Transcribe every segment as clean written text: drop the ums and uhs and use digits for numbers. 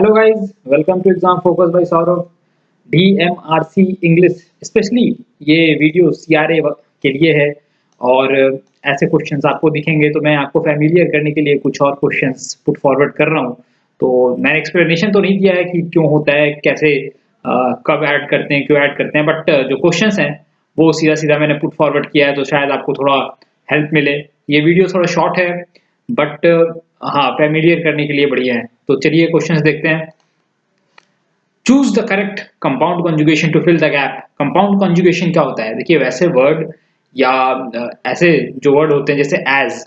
Hello guys, welcome to Exam Focus by Saurav. DMRC English specially ये video CRA के लिए है और ऐसे क्वेश्चंस आपको दिखेंगे तो मैं आपको फैमिलियर करने के लिए कुछ और क्वेश्चंस पुट फॉरवर्ड कर रहा हूँ। तो मैंने एक्सप्लेनेशन तो नहीं दिया है कि क्यों होता है, कैसे कब ऐड करते हैं, क्यों ऐड करते हैं, बट जो क्वेश्चंस हैं वो सीधा सीधा मैंने पुट फॉरवर्ड किया है तो शायद आपको थोड़ा हेल्प मिले। ये वीडियो थोड़ा शॉर्ट है बट हाँ, फैमिलियर करने के लिए बढ़िया है। तो चलिए क्वेश्चंस देखते हैं। Choose the correct compound conjugation to fill the gap. Compound conjugation क्या होता है? देखिए, वैसे वर्ड या ऐसे जो वर्ड होते हैं जैसे एज,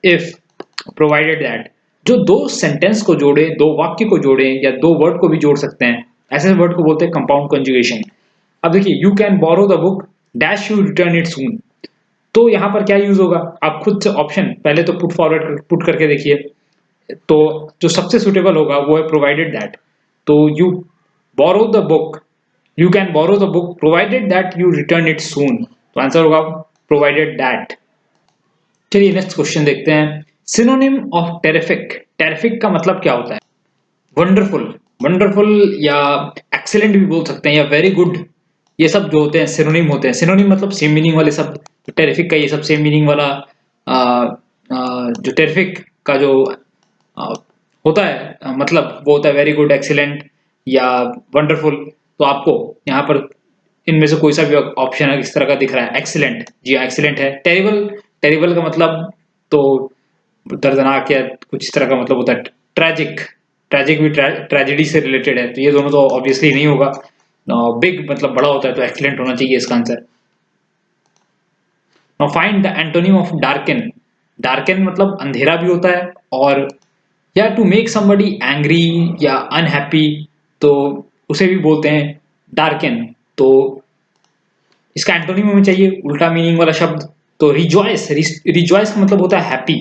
इफ, प्रोवाइडेड दैट, जो दो सेंटेंस को जोड़े, दो वाक्य को जोड़े या दो वर्ड को भी जोड़ सकते हैं, ऐसे वर्ड को बोलते हैं कंपाउंड कॉन्जुगेशन। अब देखिए, you can borrow the book dash you return it soon. तो यहाँ पर क्या यूज होगा? आप खुद से ऑप्शन पहले तो पुट करके देखिए। तो जो सबसे सुटेबल होगा वो है प्रोवाइडेड दैट। तो you borrow the book, you can borrow the book provided that you return it soon. तो आंसर होगा प्रोवाइडेड दैट। चलिए नेक्स्ट क्वेश्चन देखते हैं। Synonym of terrific. टेरिफिक का मतलब क्या होता है? वंडरफुल। वंडरफुल या एक्सीलेंट भी बोल सकते हैं, या वेरी गुड, ये सब जो होते हैं सिनोनिम होते हैं। सिनोनिम मतलब सेम मीनिंग वाले शब्द। तो टेरिफिक का ये सब सेम मीनिंग वाला जो टेरिफिक का जो आ, होता है मतलब वो होता है वेरी गुड, एक्सीलेंट या वंडरफुल। तो आपको यहाँ पर इनमें से कोई सा भी ऑप्शन इस तरह का दिख रहा है। एक्सीलेंट, जी हाँ एक्सीलेंट है। टेरिबल, टेरिबल का मतलब तो दर्दनाक या कुछ इस तरह का मतलब होता है। ट्रेजिक, ट्रेजिक भी ट्रेजेडी से रिलेटेड है, तो ये दोनों तो ऑब्वियसली नहीं होगा। बिग मतलब बड़ा होता है, तो एक्सीलेंट होना चाहिए इसका answer. Now find the antonym of darken. Darken मतलब अंधेरा भी होता है, और या टू मेक समबडी एंग्री या अनहैप्पी, तो उसे भी बोलते हैं डार्कन। तो इसका एंटोनिम हमें चाहिए उल्टा मीनिंग वाला शब्द। तो रिजॉयस, रिजॉयस का मतलब होता है हैप्पी।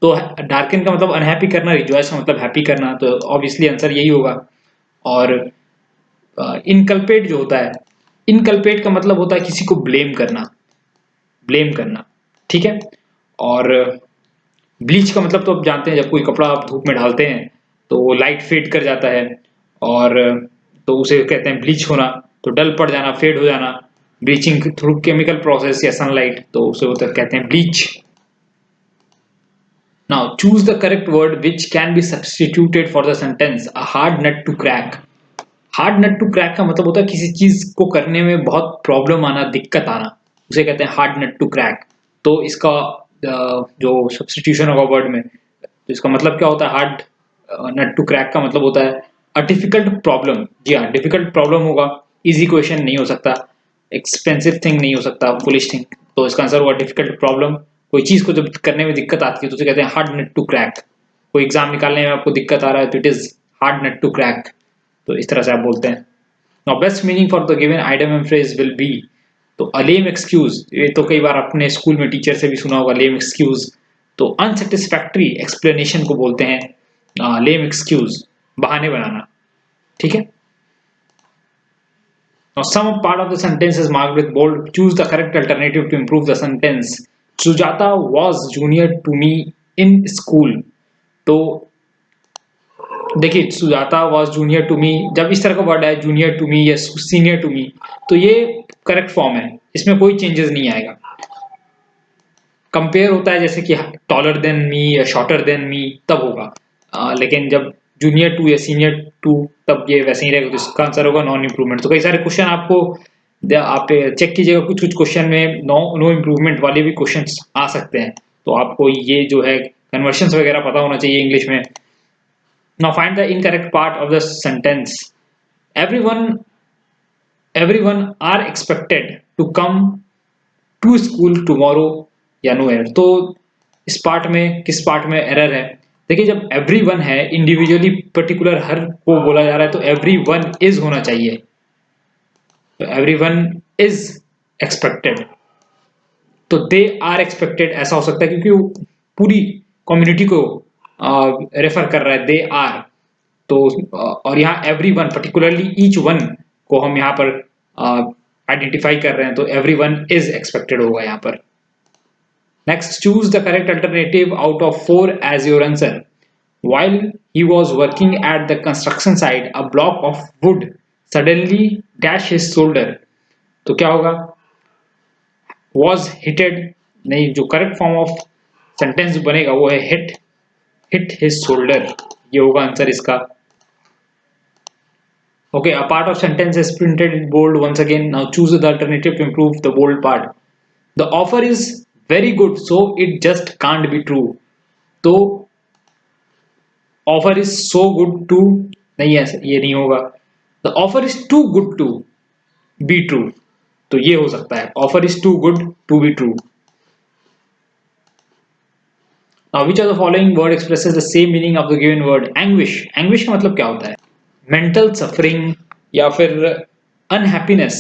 तो डार्कन का मतलब अनहैप्पी करना, रिजॉयस का मतलब हैप्पी करना, तो ऑब्वियसली आंसर यही होगा। और इनकल्पेट जो होता है, इनकल्पेट का मतलब होता है किसी को ब्लेम करना, ब्लेम करना, ठीक है। और ब्लीच का मतलब तो आप जानते हैं, जब कोई कपड़ा आप धूप में डालते हैं तो वो लाइट फेड कर जाता है, और तो उसे कहते हैं ब्लीच होना। तो डल पड़ जाना, फेड हो जाना, ब्लीचिंग थ्रू केमिकल प्रोसेस या सनलाइट, तो उसे होता कहते हैं bleach. Now choose the correct word which can be substituted for the sentence a hard nut to crack. Hard nut to crack का मतलब होता है किसी चीज को करने में बहुत प्रॉब्लम आना, दिक्कत आना, उसे कहते हैं हार्ड नट टू क्रैक। तो इसका जो सब्स्टिट्यूशन होगा वर्ड में, तो इसका मतलब क्या होता है? हार्ड नट टू क्रैक का मतलब होता है अ डिफिकल्ट प्रॉब्लम। जी हाँ, डिफिकल्ट प्रॉब्लम होगा, इजी क्वेश्चन नहीं हो सकता, एक्सपेंसिव थिंग नहीं हो सकता, फुलिश थिंग। तो इसका आंसर होगा डिफिकल्ट प्रॉब्लम। कोई चीज को जब करने में दिक्कत आती है तो उसे कहते हैं हार्ड नट टू क्रैक। कोई एग्जाम निकालने में आपको दिक्कत आ रहा है तो it is hard nut to crack. तो इस तरह से आप बोलते हैं। Now best meaning for the given item and phrase will be. तो अ लेम एक्सक्यूज, ये तो कई बार अपने स्कूल में टीचर से भी सुना होगा, लेम एक्सक्यूज। तो अनसेटिस्फैक्ट्री एक्सप्लेनेशन को बोलते हैं लेम एक्सक्यूज, बहाने बनाना, ठीक है। Now some part of the sentence is marked with bold. Choose the correct alternative to improve the sentence. Sujata was junior to me in school. तो देखिए, Sujata was junior to me, जब इस तरह का word है जूनियर टू मी या senior to me, तो ये करेक्ट फॉर्म है, इसमें कोई चेंजेस नहीं आएगा। कंपेयर होता है जैसे कि टॉलर देन मी या शॉर्टर देन मी, तब होगा। लेकिन जब जूनियर टू या सीनियर टू, तब ये वैसे ही रहेगा। तो इसका आंसर होगा नॉन इम्प्रूवमेंट। तो कई सारे क्वेश्चन आपको आप चेक कीजिएगा, कुछ कुछ क्वेश्चन में नो इम्प्रूवमेंट वाले भी क्वेश्चन आ सकते हैं। तो आपको ये जो है कन्वर्शंस वगैरह पता होना चाहिए इंग्लिश में। Now find the incorrect part of the sentence. Everyone, everyone are expected to come to school tomorrow या नो एरर। तो इस पार्ट में किस पार्ट में एरर है? देखिए, जब everyone है, इंडिविजुअली पर्टिकुलर हर को बोला जा रहा है, तो everyone is होना चाहिए। तो everyone is expected, तो दे आर एक्सपेक्टेड ऐसा हो सकता है क्योंकि वो पूरी कम्युनिटी को रेफर कर रहा है, दे आर। तो और यहाँ every one, particularly each one को हम यहाँ पर आइडेंटिफाई कर रहे हैं, तो एवरी वन इज एक्सपेक्टेड होगा यहाँ पर। Next, choose the correct alternative out of 4 as your answer. while he was working at the construction site a block of wood suddenly dash his shoulder। तो क्या होगा, was hitted, नहीं, जो correct form of sentence बनेगा वो है hit his shoulder, ये होगा आंसर इसका। Okay, a part of sentence is printed in bold once again. Now choose the alternative to improve the bold part. The offer is very good, so it just can't be true. तो offer is so good to, नहीं है, ये नहीं होगा। The offer is too good to be true, तो ये हो सकता है, offer is too good to be true। Now which of the following word expresses the same meaning of the given word? Anguish। anguish का मतलब क्या होता है? मेंटल सफरिंग या फिर अनहैप्पीनेस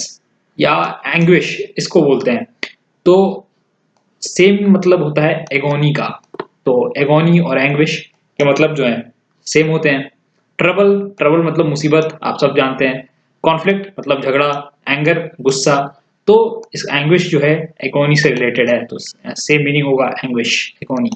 या एंग्विश इसको बोलते हैं। तो सेम मतलब होता है एगोनी का। तो एगोनी और एंग्विश के मतलब जो है सेम होते हैं। ट्रबल मतलब मुसीबत, आप सब जानते हैं। कॉन्फ्लिक्ट मतलब झगड़ा, एंगर गुस्सा। तो इस एंग्विश जो है एगोनी से रिलेटेड है, तो सेम मीनिंग होगा anguish agony.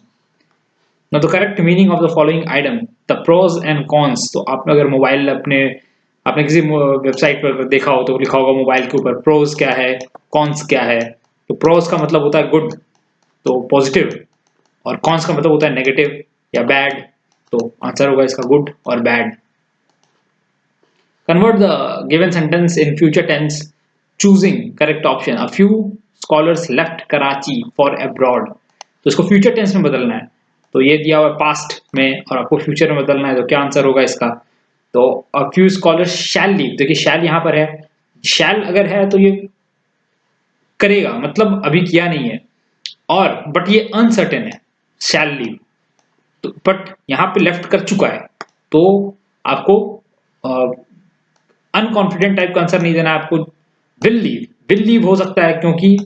Now the correct meaning of the following item, the pros and cons। तो आपने अगर मोबाइल आपने किसी वेबसाइट पर देखा हो तो लिखा होगा मोबाइल के ऊपर प्रोज क्या है, कॉन्स क्या है। तो प्रोज का मतलब होता है गुड, तो पॉजिटिव, और कॉन्स का मतलब होता है नेगेटिव या बैड। तो आंसर होगा इसका गुड और bad. Convert the given sentence in future tense choosing correct option. A few scholars left Karachi for abroad. तो इसको फ्यूचर टेंस में बदलना है। तो ये दिया हुआ है पास्ट में और आपको फ्यूचर में बदलना है, तो क्या आंसर होगा इसका? तो a few scholars shall leave. देखिए शैल यहाँ पर है, शैल अगर है तो ये करेगा, मतलब अभी किया नहीं है, और बट ये अनसर्टेन है शैल लीव, तो बट यहाँ पे लेफ्ट कर चुका है, तो आपको अनकॉन्फिडेंट टाइप का आंसर नहीं देना है, आपको विल लीव हो सकता है क्योंकि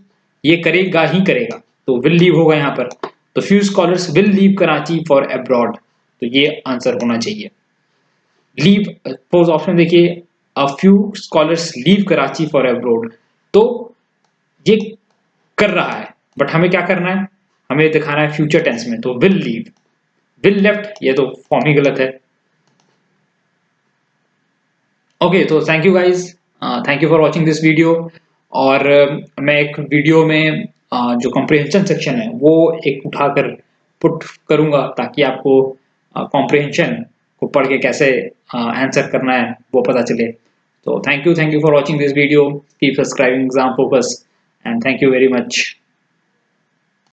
ये करेगा ही करेगा, तो विल लीव होगा यहाँ पर। तो few scholars will leave Karachi for abroad, तो ये आंसर होना चाहिए। लीव फोर्थ ऑप्शन देखिए, अ few scholars leave Karachi for abroad, तो ये कर रहा है बट हमें क्या करना है, हमें दिखाना है फ्यूचर टेंस में, तो विल लीव, विल लेफ्ट, ये तो फॉर्म ही गलत है। ओके, तो thank you guys, thank you for watching this video. और मैं एक वीडियो में जो कॉम्प्रिहेंशन सेक्शन है वो एक उठाकर पुट करूंगा ताकि आपको कॉम्प्रिहेंशन को पढ़ के कैसे आंसर करना है वो पता चले। तो thank you for watching this video, keep subscribing exam focus, and thank you very much.